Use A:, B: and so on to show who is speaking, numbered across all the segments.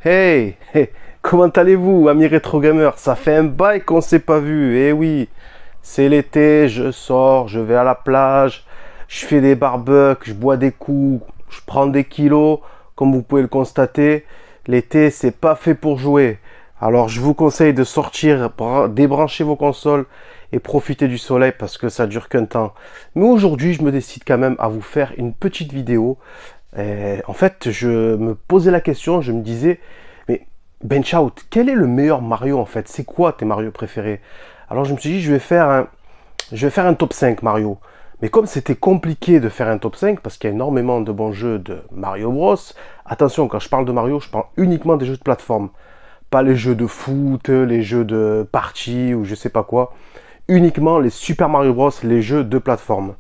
A: Hey, hey, comment allez-vous, amis rétro gamers? Ça fait un bail qu'on s'est pas vu. Eh oui, c'est l'été, je sors, je vais à la plage, je fais des barbecues, je bois des coups, je prends des kilos. Comme vous pouvez le constater, l'été, c'est pas fait pour jouer. Alors, je vous conseille de sortir, débrancher vos consoles et profiter du soleil parce que ça dure qu'un temps. Mais aujourd'hui, je me décide quand même à vous faire une petite vidéo. En fait, je me posais la question, je me disais, mais Benchout, quel est le meilleur Mario en fait? C'est quoi tes Mario préférés? Alors je me suis dit, je vais faire un top 5 Mario. Mais comme c'était compliqué de faire un top 5, parce qu'il y a énormément de bons jeux de Mario Bros, attention, quand je parle de Mario, je parle uniquement des jeux de plateforme. Pas les jeux de foot, les jeux de party ou je sais pas quoi. Uniquement les Super Mario Bros, les jeux de plateforme.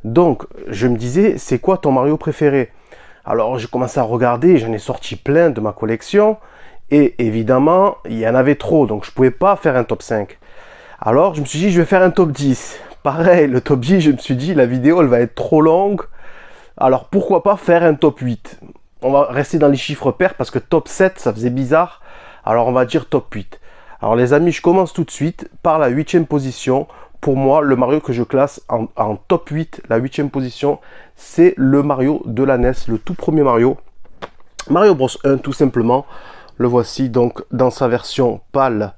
A: Donc, je me disais, c'est quoi ton Mario préféré? Alors, j'ai commencé à regarder, j'en ai sorti plein de ma collection. Et évidemment, il y en avait trop, donc je ne pouvais pas faire un top 5. Alors, je me suis dit, je vais faire un top 10. Pareil, le top 10, je me suis dit, la vidéo, elle va être trop longue. Alors, pourquoi pas faire un top 8? On va rester dans les chiffres pairs parce que top 7, ça faisait bizarre. Alors, on va dire top 8. Alors, les amis, je commence tout de suite par la 8e position. Pour moi, le Mario que je classe en top 8, la 8e position, c'est le Mario de la NES, le tout premier Mario. Mario Bros 1, tout simplement. Le voici donc dans sa version PAL,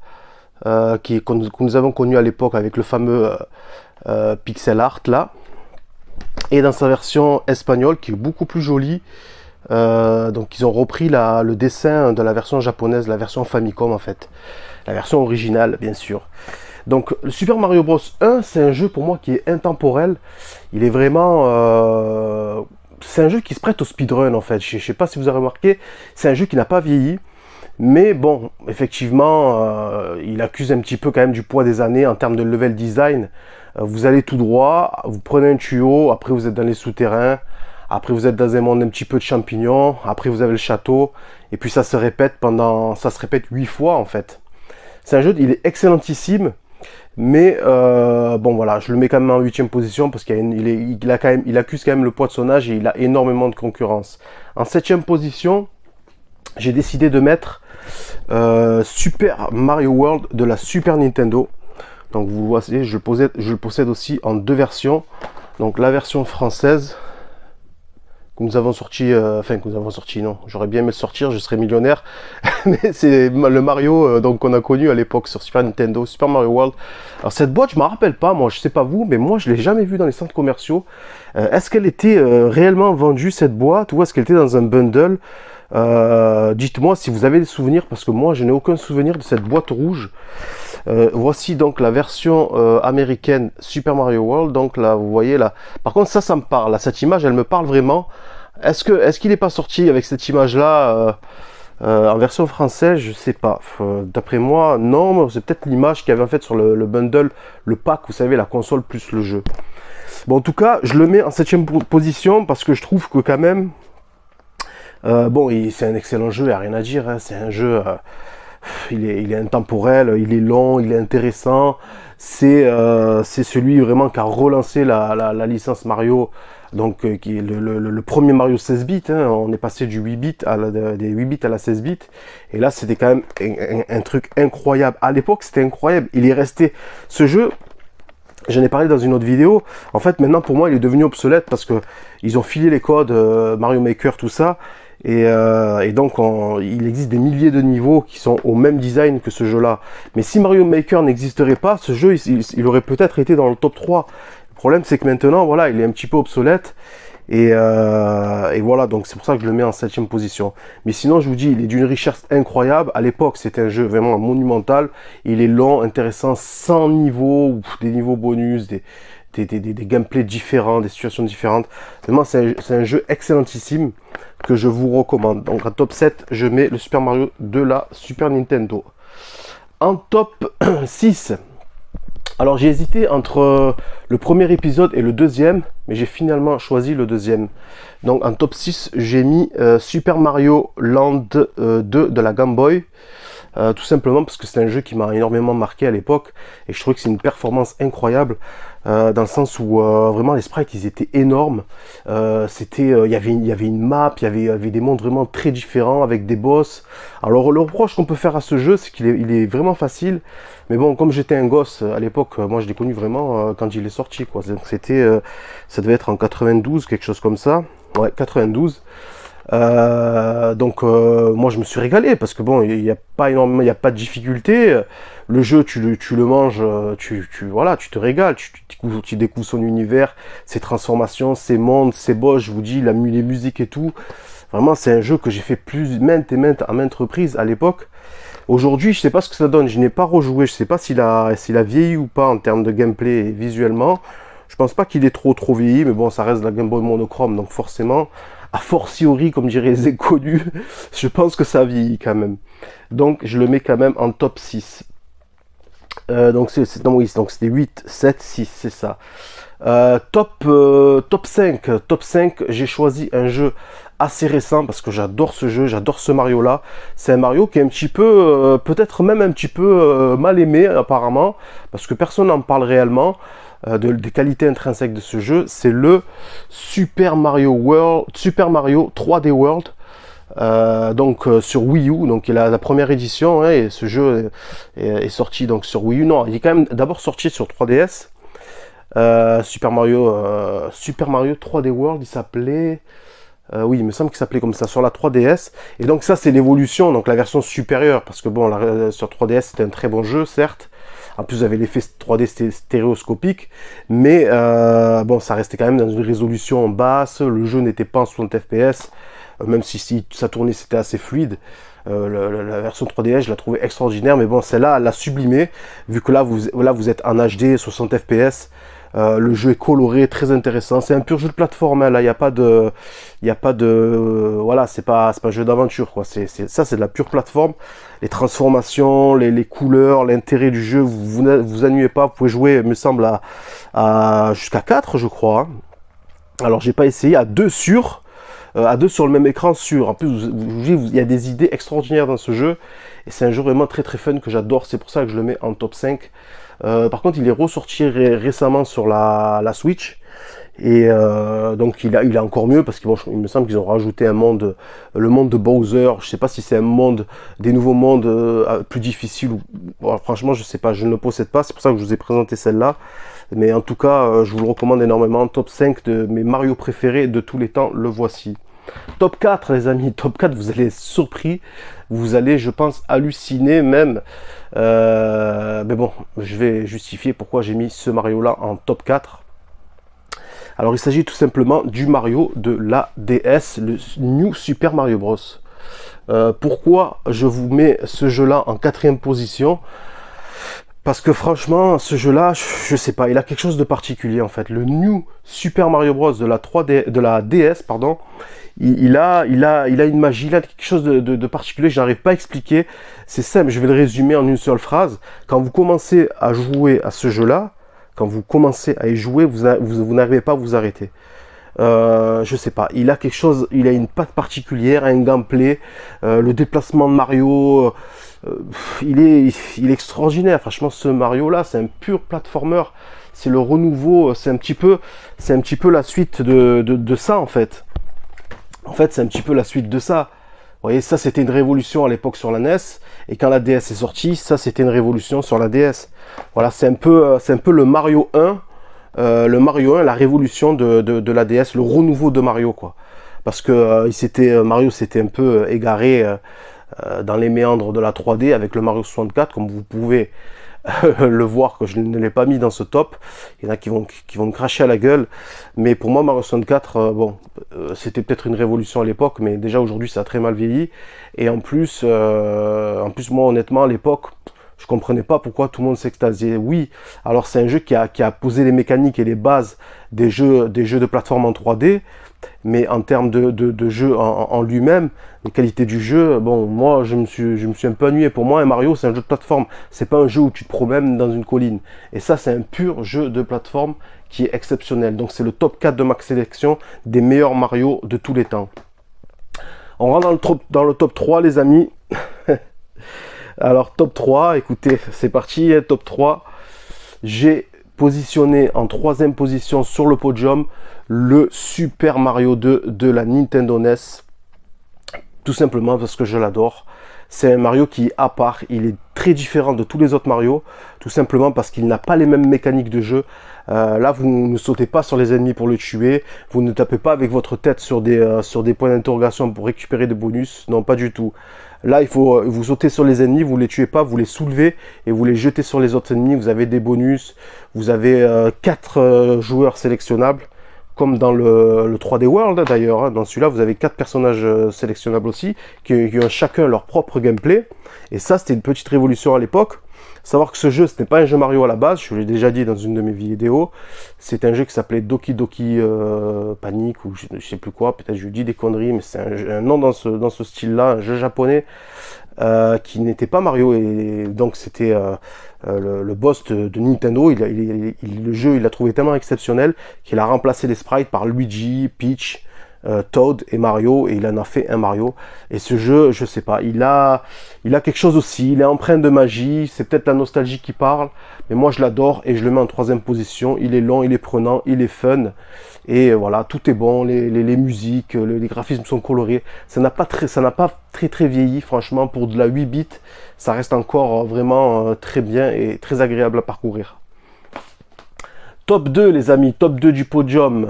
A: que nous avons connu à l'époque avec le fameux pixel art là. Et dans sa version espagnole, qui est beaucoup plus jolie. Donc ils ont repris le dessin de la version japonaise, la version Famicom en fait. La version originale, bien sûr. Donc, le Super Mario Bros 1, c'est un jeu pour moi qui est intemporel. Il est vraiment... c'est un jeu qui se prête au speedrun en fait. Je ne sais pas si vous avez remarqué, c'est un jeu qui n'a pas vieilli. Mais bon, effectivement, il accuse un petit peu quand même du poids des années en termes de level design. Vous allez tout droit, vous prenez un tuyau, après vous êtes dans les souterrains, après vous êtes dans un monde un petit peu de champignons, après vous avez le château, et puis ça se répète 8 fois en fait. C'est un jeu, il est excellentissime. Mais bon voilà, je le mets quand même en 8e position parce qu'il accuse quand même le poids de son âge et il a énormément de concurrence. En 7e position, j'ai décidé de mettre Super Mario World de la Super Nintendo. Donc vous voyez, je le possède aussi en deux versions. Donc la version française que nous avons sorti, non, j'aurais bien aimé le sortir, je serais millionnaire, mais c'est le Mario donc qu'on a connu à l'époque sur Super Nintendo, Super Mario World. Alors cette boîte, je me rappelle pas, moi, je sais pas vous, mais moi, je l'ai jamais vue dans les centres commerciaux. Est-ce qu'elle était réellement vendue cette boîte ou est-ce qu'elle était dans un bundle? Dites-moi si vous avez des souvenirs, parce que moi, je n'ai aucun souvenir de cette boîte rouge. Voici donc la version américaine Super Mario World. Donc là, vous voyez là. Par contre, ça me parle. Là, cette image, elle me parle vraiment. Est-ce qu'il n'est pas sorti avec cette image-là en version française? Je sais pas. D'après moi, non. C'est peut-être l'image qu'il y avait en fait sur le bundle, le pack. Vous savez, la console plus le jeu. Bon, en tout cas, je le mets en 7e position parce que je trouve que quand même, bon, c'est un excellent jeu. Il n'y a rien à dire. Hein. C'est un jeu. Il est intemporel, il est long, il est intéressant. C'est celui vraiment qui a relancé la licence Mario, donc qui est le premier Mario 16 bits. Hein. On est passé du 8 bits des 8 bits à la 16 bits. Et là, c'était quand même un truc incroyable. À l'époque, c'était incroyable. Il est resté... Ce jeu, j'en ai parlé dans une autre vidéo. En fait, maintenant, pour moi, il est devenu obsolète parce que ils ont filé les codes Mario Maker, tout ça. Et donc, il existe des milliers de niveaux qui sont au même design que ce jeu-là. Mais si Mario Maker n'existerait pas, ce jeu, il aurait peut-être été dans le top 3. Le problème, c'est que maintenant, voilà, il est un petit peu obsolète. Et voilà, donc c'est pour ça que je le mets en 7e position. Mais sinon, je vous dis, il est d'une richesse incroyable. À l'époque, c'était un jeu vraiment monumental. Il est long, intéressant, 100 niveaux, des niveaux bonus, des gameplays différents, des situations différentes. Vraiment, c'est un jeu excellentissime que je vous recommande. Donc en top 7, je mets le Super Mario de la Super Nintendo. En top 6, alors j'ai hésité entre le premier épisode et le deuxième, mais j'ai finalement choisi le deuxième. Donc en top 6, j'ai mis Super Mario Land 2 de la Game Boy. tout simplement parce que c'est un jeu qui m'a énormément marqué à l'époque, et je trouvais que c'est une performance incroyable, dans le sens où vraiment les sprites ils étaient énormes. Il y avait une map, il y avait des mondes vraiment très différents avec des boss. Alors le reproche qu'on peut faire à ce jeu, c'est il est vraiment facile, mais bon, comme j'étais un gosse à l'époque, moi je l'ai connu vraiment quand il est sorti, quoi. Ça devait être en 92, quelque chose comme ça. Ouais, 92. Moi je me suis régalé parce que bon, il n'y a pas énormément, il y a pas de difficulté. Le jeu, tu le manges, voilà, tu te régales, tu découvres son univers, ses transformations, ses mondes, ses boss, je vous dis, les musiques et tout. Vraiment, c'est un jeu que j'ai fait à maintes reprises à l'époque. Aujourd'hui, je sais pas ce que ça donne, je n'ai pas rejoué, je sais pas s'il a vieilli ou pas en termes de gameplay et visuellement. Je pense pas qu'il est trop vieilli, mais bon, ça reste de la Game Boy monochrome, donc forcément, a fortiori, comme diraient les inconnus, je pense que ça vieillit quand même. Donc, je le mets quand même en top 6. Non, oui, donc c'était 8, 7, 6, c'est ça. Top 5. Top 5, j'ai choisi un jeu assez récent parce que j'adore ce jeu, j'adore ce Mario là. C'est un Mario qui est un petit peu, peut-être même un petit peu mal aimé apparemment, parce que personne n'en parle réellement des qualités intrinsèques de ce jeu. C'est le Super Mario 3D World. Sur Wii U, donc il a la première édition, hein, et ce jeu est sorti donc sur Wii U. Non, il est quand même d'abord sorti sur 3DS. Super Mario 3D World, il s'appelait. Oui, il me semble qu'il s'appelait comme ça sur la 3DS. Et donc ça, c'est l'évolution, donc la version supérieure, parce que bon, sur 3DS, c'était un très bon jeu, certes. En plus, vous avez l'effet 3D stéréoscopique, mais bon, ça restait quand même dans une résolution basse. Le jeu n'était pas en 60 FPS, même si ça tournait, c'était assez fluide. La version 3DS, je la trouvais extraordinaire, mais bon, celle-là, elle l'a sublimé, vu que là, vous êtes en HD, 60 FPS. Le jeu est coloré, très intéressant. C'est un pur jeu de plateforme, hein. Là, il n'y a pas de, voilà, c'est pas un jeu d'aventure, quoi. C'est de la pure plateforme. Les transformations, les couleurs, l'intérêt du jeu, vous ennuyez pas. Vous pouvez jouer, il me semble, jusqu'à 4, je crois, hein. Alors, j'ai pas essayé à 2 à deux sur le même écran sûr. En plus, il y a des idées extraordinaires dans ce jeu. Et c'est un jeu vraiment très fun que j'adore. C'est pour ça que je le mets en top 5. Par contre, il est ressorti récemment sur la Switch. Et donc il est encore mieux parce qu'il me semble qu'ils ont rajouté un monde, le monde de Bowser. Je sais pas si c'est un monde, des nouveaux mondes plus difficiles. Bon, franchement, je sais pas, je ne le possède pas. C'est pour ça que je vous ai présenté celle-là. Mais en tout cas, je vous le recommande énormément. Top 5 de mes Mario préférés de tous les temps, le voici. Top 4, les amis. Top 4, vous allez être surpris. Vous allez, je pense, halluciner même. Mais bon, je vais justifier pourquoi j'ai mis ce Mario-là en top 4. Alors, il s'agit tout simplement du Mario de la DS, le New Super Mario Bros. Pourquoi je vous mets ce jeu-là en 4e position? Parce que franchement, ce jeu-là, je sais pas, il a quelque chose de particulier en fait. Le New Super Mario Bros de la DS, pardon, il a une magie, il a quelque chose de particulier. Je n'arrive pas à expliquer. C'est simple, je vais le résumer en une seule phrase. Quand vous commencez à jouer à ce jeu-là, quand vous commencez à y jouer, vous n'arrivez pas à vous arrêter. Je sais pas, il a quelque chose, il a une patte particulière, un gameplay, le déplacement de Mario, il est extraordinaire. Franchement, ce Mario là, c'est un pur platformer, c'est le renouveau, c'est un petit peu la suite de ça en fait. En fait, c'est un petit peu la suite de ça. Vous voyez, ça c'était une révolution à l'époque sur la NES, et quand la DS est sortie, ça c'était une révolution sur la DS. Voilà, c'est un peu le Mario 1. Le Mario 1, la révolution de la DS, le renouveau de Mario, quoi. Parce que Mario s'était un peu égaré dans les méandres de la 3D avec le Mario 64, comme vous pouvez le voir, que je ne l'ai pas mis dans ce top. Il y en a qui vont me cracher à la gueule. Mais pour moi, Mario 64, c'était peut-être une révolution à l'époque, mais déjà aujourd'hui, ça a très mal vieilli. Et en plus, moi, honnêtement, à l'époque, je comprenais pas pourquoi tout le monde s'extasiait. Oui, alors c'est un jeu qui a posé les mécaniques et les bases des jeux de plateforme en 3D, mais en termes de jeu en lui-même, les qualités du jeu, bon, moi je me suis un peu ennuyé. Pour moi, un Mario, c'est un jeu de plateforme, c'est pas un jeu où tu te promènes dans une colline. Et ça, c'est un pur jeu de plateforme qui est exceptionnel. Donc c'est le top 4 de ma sélection des meilleurs Mario de tous les temps. On rentre dans le top 3, les amis. Alors top 3, écoutez, c'est parti, top 3. J'ai positionné en troisième position sur le podium le Super Mario 2 de la Nintendo NES. Tout simplement parce que je l'adore. C'est un Mario qui est à part, il est très différent de tous les autres Mario, tout simplement parce qu'il n'a pas les mêmes mécaniques de jeu. Là, vous ne sautez pas sur les ennemis pour le tuer, vous ne tapez pas avec votre tête sur des points d'interrogation pour récupérer des bonus, non, pas du tout. Là, il faut vous sauter sur les ennemis, vous les tuez pas, vous les soulevez et vous les jetez sur les autres ennemis, vous avez des bonus, vous avez 4 joueurs sélectionnables. Comme dans le 3D World d'ailleurs, hein. Dans celui-là vous avez 4 personnages sélectionnables aussi, qui ont chacun leur propre gameplay. Et ça c'était une petite révolution à l'époque. Savoir que ce jeu ce n'est pas un jeu Mario à la base, je l'ai déjà dit dans une de mes vidéos. C'est un jeu qui s'appelait Doki Doki Panic ou je sais plus quoi, peut-être je dis des conneries, mais c'est un nom dans ce style-là, un jeu japonais. Qui n'était pas Mario, et donc c'était le boss de Nintendo. Le jeu il l'a trouvé tellement exceptionnel qu'il a remplacé les sprites par Luigi, Peach, Toad et Mario, et il en a fait un Mario. Et ce jeu, je sais pas, il a quelque chose aussi, il est empreint de magie, c'est peut-être la nostalgie qui parle, mais moi je l'adore et je le mets en troisième position. Il est long, il est prenant, il est fun, et voilà, tout est bon, les musiques, les graphismes sont colorés, ça n'a pas très vieilli, franchement, pour de la 8 bits, ça reste encore vraiment très bien et très agréable à parcourir. Top 2 les amis, top 2 du podium,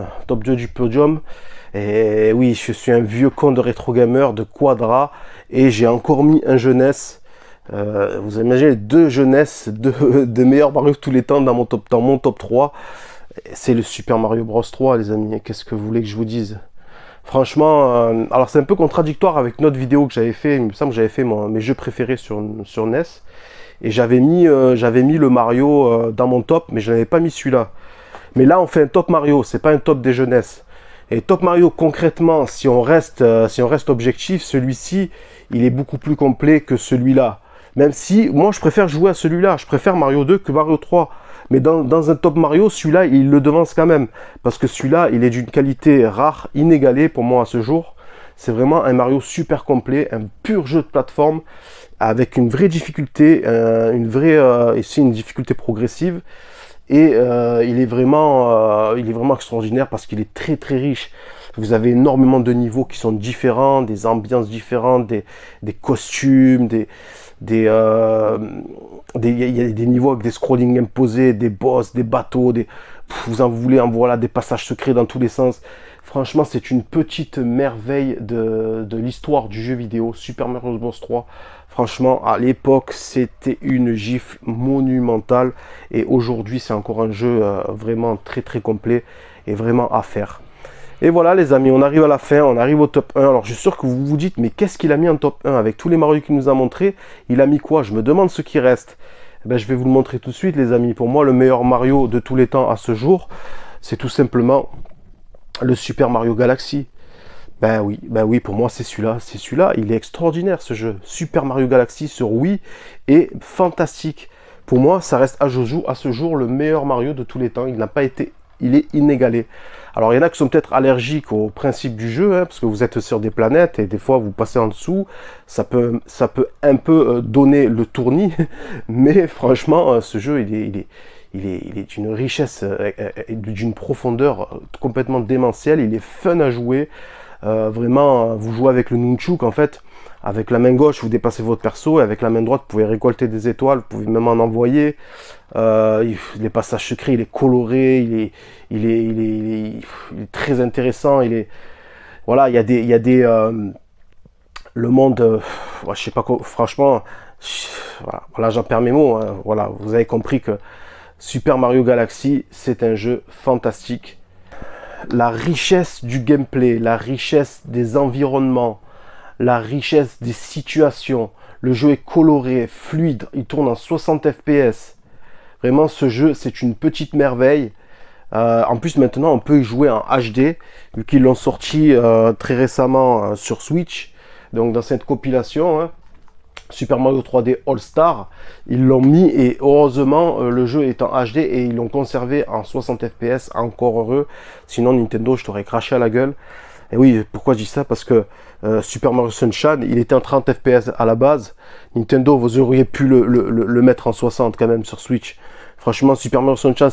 A: et oui, je suis un vieux con de rétro gamer, de Quadra, et j'ai encore mis un jeunesse. Vous imaginez les 2 jeunesses de meilleurs Mario de tous les temps dans mon top 3. C'est le Super Mario Bros 3 les amis, qu'est-ce que vous voulez que je vous dise? Franchement, alors c'est un peu contradictoire avec une autre vidéo que j'avais fait, il me semble que j'avais fait mes jeux préférés sur NES, et j'avais mis le Mario dans mon top, mais je n'avais pas mis celui-là. Mais là on fait un top Mario, c'est pas un top des jeunesses. Et top Mario concrètement, si on reste objectif, celui-ci, il est beaucoup plus complet que celui-là. Même si, moi je préfère jouer à celui-là, je préfère Mario 2 que Mario 3. Mais dans un top Mario, celui-là, il le devance quand même. Parce que celui-là, il est d'une qualité rare, inégalée pour moi à ce jour. C'est vraiment un Mario super complet, un pur jeu de plateforme, avec une vraie difficulté, ici une difficulté progressive. Et il est vraiment extraordinaire parce qu'il est très très riche. Vous avez énormément de niveaux qui sont différents, des ambiances différentes, des costumes, il y a des niveaux avec des scrollings imposés, des boss, des bateaux, vous en voulez, voilà, des passages secrets dans tous les sens. Franchement, c'est une petite merveille de l'histoire du jeu vidéo, Super Mario Bros 3. Franchement, à l'époque, c'était une gifle monumentale. Et aujourd'hui, c'est encore un jeu vraiment très très complet et vraiment à faire. Et voilà les amis, on arrive à la fin, on arrive au top 1. Alors je suis sûr que vous vous dites, mais qu'est-ce qu'il a mis en top 1 avec tous les Mario qu'il nous a montré? Il a mis quoi? Je me demande ce qui reste. Eh ben, je vais vous le montrer tout de suite les amis. Pour moi, le meilleur Mario de tous les temps à ce jour, c'est tout simplement le Super Mario Galaxy. Ben oui, pour moi c'est celui-là, il est extraordinaire ce jeu. Super Mario Galaxy sur Wii est fantastique. Pour moi, ça reste à ce jour le meilleur Mario de tous les temps. Il est inégalé. Alors il y en a qui sont peut-être allergiques au principe du jeu, hein, parce que vous êtes sur des planètes et des fois vous passez en dessous, ça peut un peu donner le tournis, mais franchement ce jeu il est d'une richesse et d'une profondeur complètement démentielle, il est fun à jouer. Vraiment, vous jouez avec le nunchuk en fait. Avec la main gauche, vous dépassez votre perso, et avec la main droite, vous pouvez récolter des étoiles, vous pouvez même en envoyer. Les passages secrets, il est coloré, il est très intéressant. Voilà, il y a des le monde, je sais pas quoi, franchement, voilà, j'en perds mes mots. Hein, voilà, vous avez compris que Super Mario Galaxy, c'est un jeu fantastique. La richesse du gameplay, la richesse des environnements, la richesse des situations. Le jeu est coloré, fluide, il tourne en 60 fps. Vraiment, ce jeu, c'est une petite merveille. En plus, maintenant, on peut y jouer en HD, vu qu'ils l'ont sorti très récemment sur Switch. Donc, dans cette compilation, hein, Super Mario 3D All Star, ils l'ont mis et heureusement le jeu est en HD et ils l'ont conservé en 60 fps, encore heureux. Sinon Nintendo, je t'aurais craché à la gueule. Et oui, pourquoi je dis ça? Parce que Super Mario Sunshine, il était en 30 FPS à la base. Nintendo, vous auriez pu le mettre en 60 quand même sur Switch. Franchement, Super Mario Sunshine,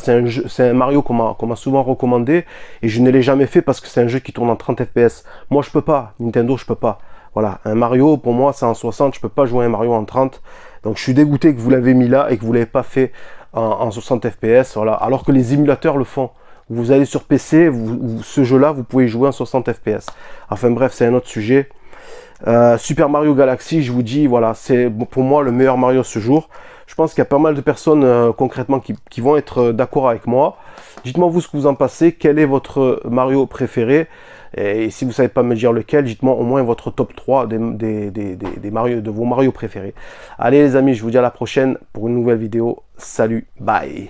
A: c'est un Mario qu'on m'a souvent recommandé et je ne l'ai jamais fait parce que c'est un jeu qui tourne en 30 FPS. Moi, je peux pas. Nintendo, je peux pas. Voilà, un Mario, pour moi, c'est en 60. Je peux pas jouer un Mario en 30. Donc, je suis dégoûté que vous l'avez mis là et que vous l'avez pas fait en 60 FPS. Voilà, alors que les émulateurs le font. Vous allez sur PC, ce jeu-là, vous pouvez jouer en 60 FPS. Enfin bref, c'est un autre sujet. Super Mario Galaxy, je vous dis, voilà, c'est pour moi le meilleur Mario ce jour. Je pense qu'il y a pas mal de personnes concrètement qui vont être d'accord avec moi. Dites-moi vous ce que vous en pensez. Quel est votre Mario préféré? Et si vous ne savez pas me dire lequel, dites-moi au moins votre top 3 des Mario, de vos Mario préférés. Allez les amis, je vous dis à la prochaine pour une nouvelle vidéo. Salut, bye!